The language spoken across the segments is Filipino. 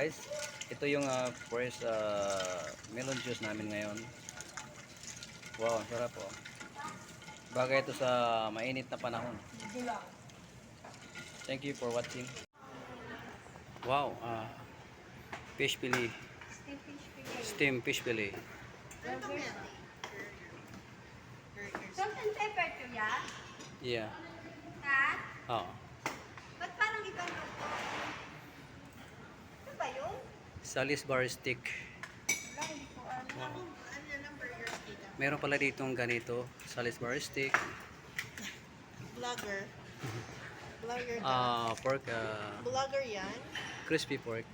guys, ito yung first melon juice namin ngayon. Wow, ang sarap po. Bagay ito sa mainit na panahon. Thank you for watching. Wow, fish fillet. Steam fish fillet. Salt and pepper to ya? Yeah. Ha? Oh. Ba't parang ibang luto? Ano ba yun? Salisbury steak. Wala, hindi ko alam. Meron pala ditong ganito, Salisbury steak. Vlogger. Vlogger ka. Pork, Vlogger yan. crispy pork.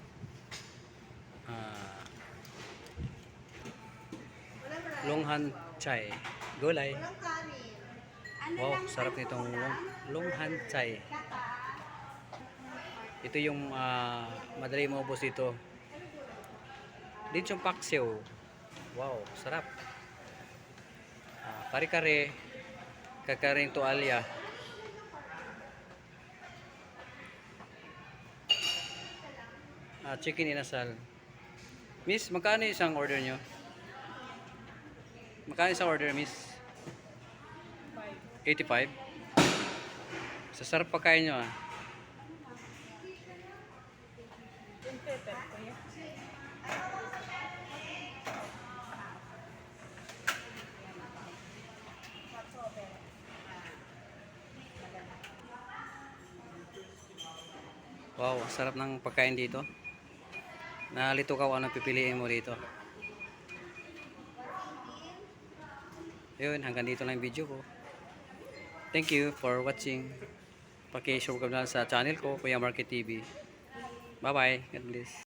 Longhan chai. Gulay. Walang kanin. Ano Wow, lang sarap ang nitong ulam? longhan chai. Kaka. Ito yung madali maubos dito. Dito yung paksiw. Wow, sarap. Kare-kare. Kakaring tuwalya. Chicken inasal. Miss, magkano isang order nyo? Magkano isang order, miss? 85? Sa sarap pagkain nyo Yung pepper ko yan. Wow, sarap ng pagkain dito. Nalito ka kung anong pipiliin mo dito. Yun, hanggang dito lang yung video ko. Thank you for watching. Paki-subscribe na sa channel ko, Kuya Market TV. Bye-bye. God bless.